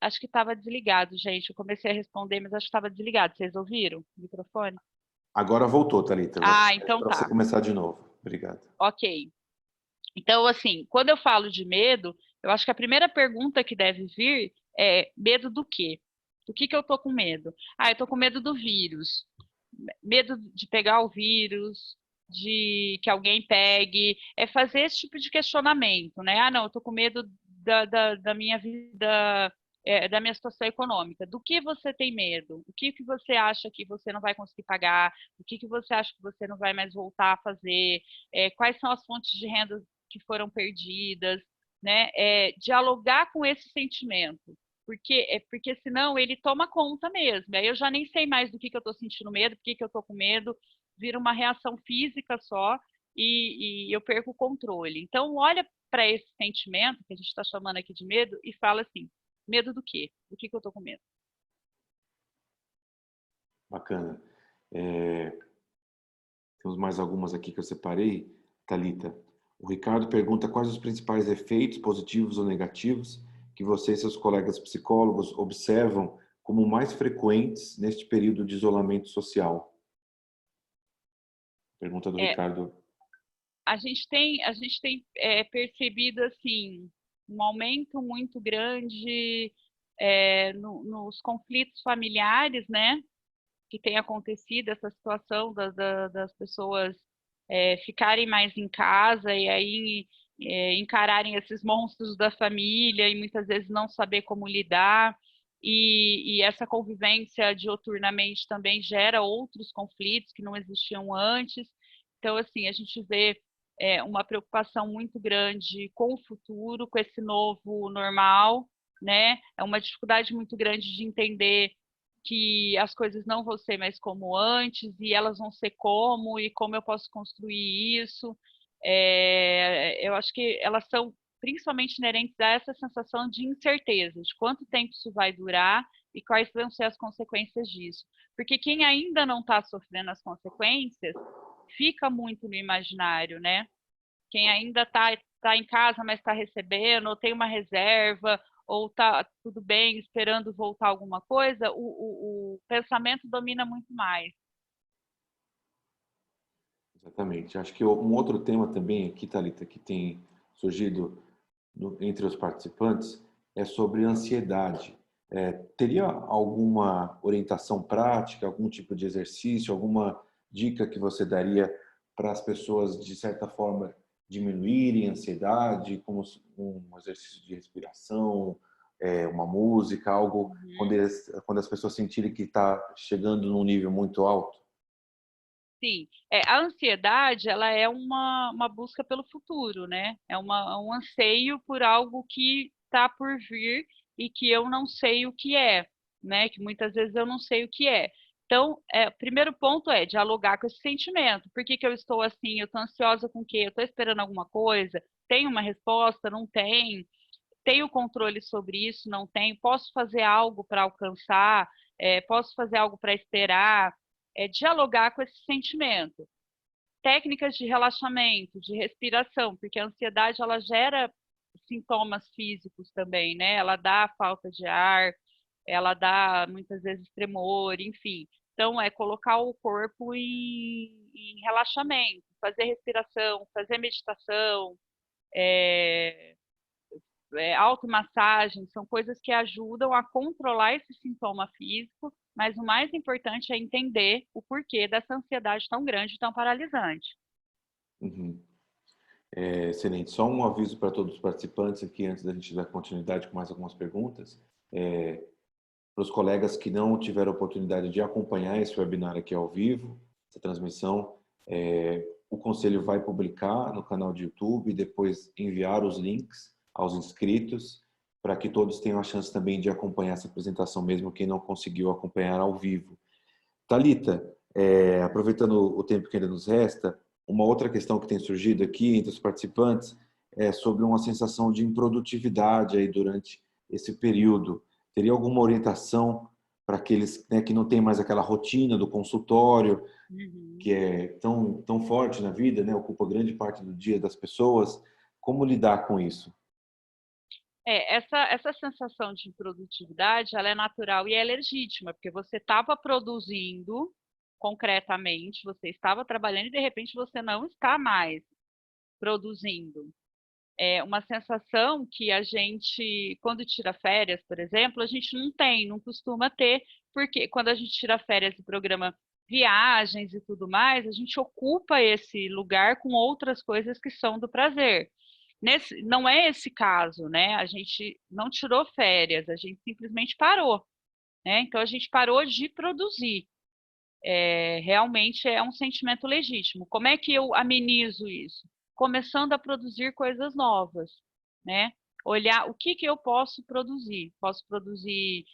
Acho que estava desligado, gente. Eu comecei a responder, mas acho que estava desligado. Vocês ouviram o microfone? Agora voltou, Thalita. Ah, então Para você tá. começar de novo. Obrigado. Ok. Então, assim, quando eu falo de medo, eu acho que a primeira pergunta que deve vir é: medo do quê? Do que eu tô com medo? Ah, eu tô com medo do vírus. Medo de pegar o vírus, de que alguém pegue. É fazer esse tipo de questionamento, né? Ah, não, eu tô com medo da minha vida, da minha situação econômica. Do que você tem medo? O que você acha que você não vai conseguir pagar? O que você acha que você não vai mais voltar a fazer? Quais são as fontes de renda que foram perdidas, né? Dialogar com esse sentimento, porque senão ele toma conta mesmo. Aí eu já nem sei mais do que eu estou sentindo medo, por que eu estou com medo, vira uma reação física só e eu perco o controle. Então, olha para esse sentimento que a gente está chamando aqui de medo e fala assim, medo do quê? Do que eu estou com medo? Bacana. Temos mais algumas aqui que eu separei, Thalita. O Ricardo pergunta quais os principais efeitos positivos ou negativos que você e seus colegas psicólogos observam como mais frequentes neste período de isolamento social. Pergunta do É, Ricardo. a gente tem percebido assim um aumento muito grande nos conflitos familiares, né? Que tem acontecido essa situação das pessoas ficarem mais em casa e aí encararem esses monstros da família e muitas vezes não saber como lidar. E essa convivência dioturnamente também gera outros conflitos que não existiam antes. Então, assim, a gente vê uma preocupação muito grande com o futuro, com esse novo normal, né? É uma dificuldade muito grande de entender que as coisas não vão ser mais como antes e elas vão ser como e como eu posso construir isso. Eu acho que elas são principalmente inerentes a essa sensação de incerteza, de quanto tempo isso vai durar e quais vão ser as consequências disso. Porque quem ainda não está sofrendo as consequências fica muito no imaginário, né? Quem ainda tá em casa, mas está recebendo, ou tem uma reserva, ou está tudo bem, esperando voltar alguma coisa, o pensamento domina muito mais. Exatamente. Acho que um outro tema também aqui, Thalita, que tem surgido entre os participantes é sobre ansiedade. Teria alguma orientação prática, algum tipo de exercício, alguma dica que você daria para as pessoas, de certa forma, diminuírem a ansiedade, como um exercício de respiração, uma música, algo Uhum. quando as pessoas sentirem que está chegando num nível muito alto? Sim, a ansiedade ela é uma busca pelo futuro, né? Um anseio por algo que está por vir e que eu não sei o que é, né? Que muitas vezes eu não sei o que é. Então, o primeiro ponto é dialogar com esse sentimento. Por que eu estou assim? Eu estou ansiosa com o quê? Eu estou esperando alguma coisa? Tem uma resposta? Não tem? Tenho controle sobre isso? Não tenho? Posso fazer algo para alcançar? Posso fazer algo para esperar? Dialogar com esse sentimento. Técnicas de relaxamento, de respiração, porque a ansiedade ela gera sintomas físicos também, né? Ela dá falta de ar, ela dá muitas vezes tremor, enfim. Então, é colocar o corpo em relaxamento, fazer respiração, fazer meditação, é, automassagem, são coisas que ajudam a controlar esse sintoma físico, mas o mais importante é entender o porquê dessa ansiedade tão grande, tão paralisante. Uhum. Excelente. Só um aviso para todos os participantes aqui, antes da gente dar continuidade com mais algumas perguntas. Para os colegas que não tiveram oportunidade de acompanhar esse webinar aqui ao vivo, essa transmissão, o Conselho vai publicar no canal de YouTube e depois enviar os links aos inscritos para que todos tenham a chance também de acompanhar essa apresentação, mesmo quem não conseguiu acompanhar ao vivo. Thalita, aproveitando o tempo que ainda nos resta, uma outra questão que tem surgido aqui entre os participantes é sobre uma sensação de improdutividade aí durante esse período. Teria alguma orientação para aqueles, né, que não têm mais aquela rotina do consultório, Uhum. que é tão forte na vida, né, ocupa grande parte do dia das pessoas? Como lidar com isso? Essa sensação de improdutividade, ela é natural e ela é legítima, porque você estava produzindo concretamente, você estava trabalhando e de repente você não está mais produzindo. É uma sensação que a gente, quando tira férias, por exemplo, a gente não costuma ter, porque quando a gente tira férias e programa viagens e tudo mais, a gente ocupa esse lugar com outras coisas que são do prazer. Não é esse caso, né? A gente não tirou férias, a gente simplesmente parou, né? Então a gente parou de produzir. Realmente é um sentimento legítimo. Como é que eu amenizo isso? Começando a produzir coisas novas, né? olhar o que eu posso produzir. Posso produzir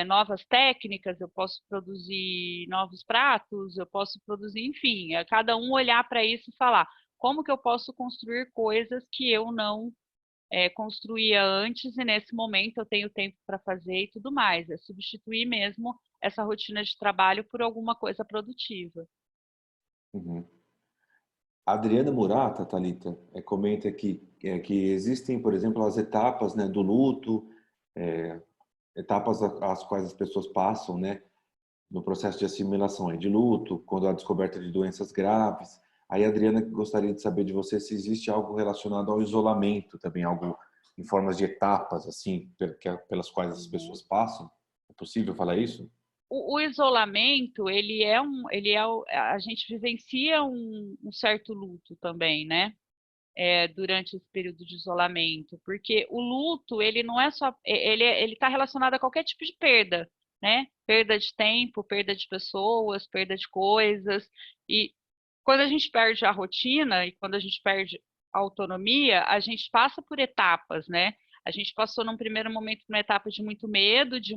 novas técnicas, eu posso produzir novos pratos, eu posso produzir, enfim, cada um olhar para isso e falar como que eu posso construir coisas que eu não construía antes e nesse momento eu tenho tempo para fazer e tudo mais. É substituir mesmo essa rotina de trabalho por alguma coisa produtiva. Uhum. A Adriana Murata, Thalita, comenta que existem, por exemplo, as etapas, né, do luto, é, etapas as quais as pessoas passam, né, no processo de assimilação, de luto, quando há descoberta de doenças graves. Aí, a Adriana gostaria de saber de você se existe algo relacionado ao isolamento também, algo em formas de etapas, assim, pelas quais as pessoas passam. É possível falar isso? O isolamento, a gente vivencia um certo luto também, né? Durante esse período de isolamento, porque o luto, ele não é só, ele está relacionado a qualquer tipo de perda, né? Perda de tempo, perda de pessoas, perda de coisas, e quando a gente perde a rotina e quando a gente perde a autonomia, a gente passa por etapas, né? A gente passou num primeiro momento por uma etapa de muito medo, de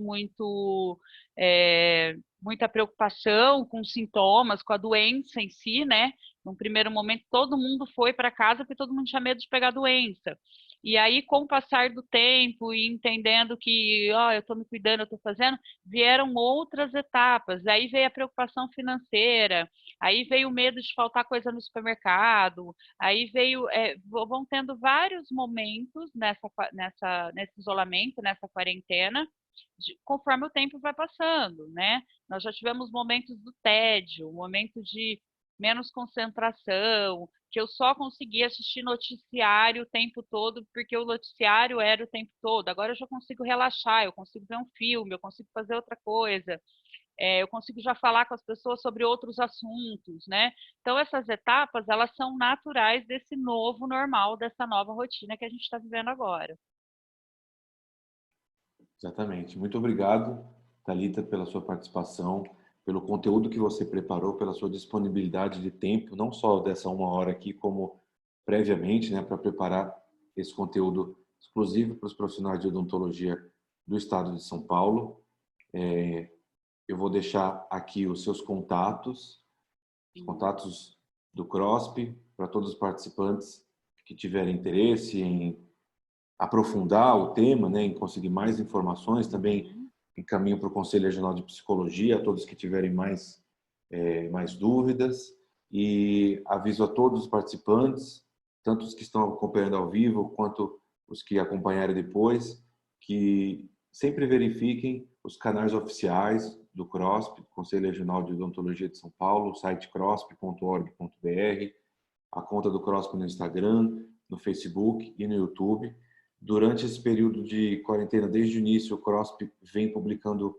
muita preocupação com os sintomas, com a doença em si, né? Num primeiro momento, todo mundo foi para casa porque todo mundo tinha medo de pegar a doença. E aí, com o passar do tempo e entendendo que, eu estou me cuidando, eu estou fazendo, vieram outras etapas. Aí veio a preocupação financeira, aí veio o medo de faltar coisa no supermercado, aí vão tendo vários momentos nesse isolamento, nessa quarentena, conforme o tempo vai passando, né? Nós já tivemos momentos do tédio, momento de menos concentração, que eu só conseguia assistir noticiário o tempo todo, porque o noticiário era o tempo todo. Agora eu já consigo relaxar, eu consigo ver um filme, eu consigo fazer outra coisa, eu consigo já falar com as pessoas sobre outros assuntos, né? Então, essas etapas, elas são naturais desse novo normal, dessa nova rotina que a gente está vivendo agora. Exatamente. Muito obrigado, Thalita, pela sua participação, pelo conteúdo que você preparou, pela sua disponibilidade de tempo, não só dessa 1 hora aqui, como previamente, né, para preparar esse conteúdo exclusivo para os profissionais de odontologia do estado de São Paulo. Eu vou deixar aqui os seus contatos, os contatos do CROSP, para todos os participantes que tiverem interesse em aprofundar o tema, né, em conseguir mais informações, também encaminho para o Conselho Regional de Psicologia, a todos que tiverem mais dúvidas, e aviso a todos os participantes, tanto os que estão acompanhando ao vivo, quanto os que acompanharem depois, que sempre verifiquem os canais oficiais do CROSP, Conselho Regional de Odontologia de São Paulo, o site crosp.org.br, a conta do CROSP no Instagram, no Facebook e no YouTube. Durante esse período de quarentena, desde o início, o CROSP vem publicando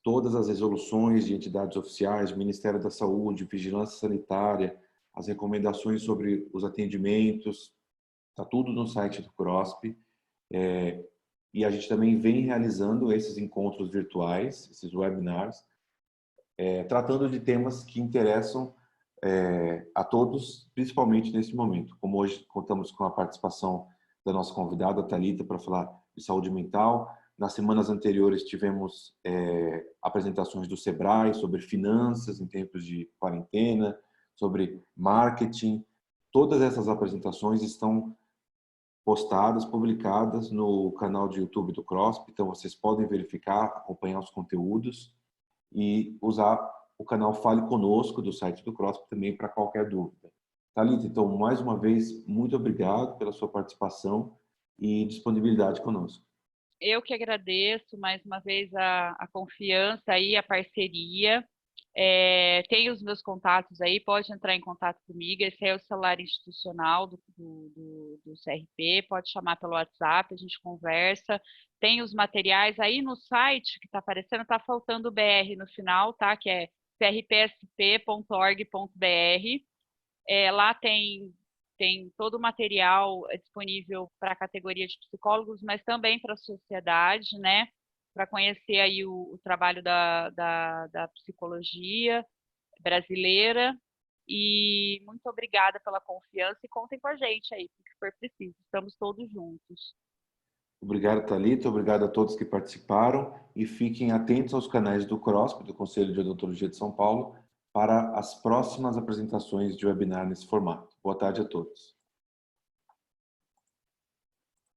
todas as resoluções de entidades oficiais, Ministério da Saúde, Vigilância Sanitária, as recomendações sobre os atendimentos, está tudo no site do CROSP. E a gente também vem realizando esses encontros virtuais, esses webinars, tratando de temas que interessam a todos, principalmente nesse momento. Como hoje contamos com a participação da nossa convidada, Thalita, para falar de saúde mental. Nas semanas anteriores tivemos apresentações do Sebrae sobre finanças em tempos de quarentena, sobre marketing. Todas essas apresentações estão postadas, publicadas no canal de YouTube do CROSP, então vocês podem verificar, acompanhar os conteúdos e usar o canal Fale Conosco do site do CROSP também para qualquer dúvida. Thalita, então, mais uma vez, muito obrigado pela sua participação e disponibilidade conosco. Eu que agradeço mais uma vez a confiança e a parceria. Tem os meus contatos aí, pode entrar em contato comigo. Esse é o celular institucional do CRP, pode chamar pelo WhatsApp, a gente conversa. Tem os materiais aí no site que está aparecendo, está faltando o BR no final, tá? Que é crpsp.org.br. Lá tem todo o material disponível para a categoria de psicólogos, mas também para a sociedade, né? Para conhecer aí o trabalho da psicologia brasileira. E muito obrigada pela confiança e contem com a gente aí, se for preciso. Estamos todos juntos. Obrigado, Thalita. Obrigado a todos que participaram e fiquem atentos aos canais do CROSP, do Conselho de Odontologia de São Paulo, para as próximas apresentações de webinar nesse formato. Boa tarde a todos.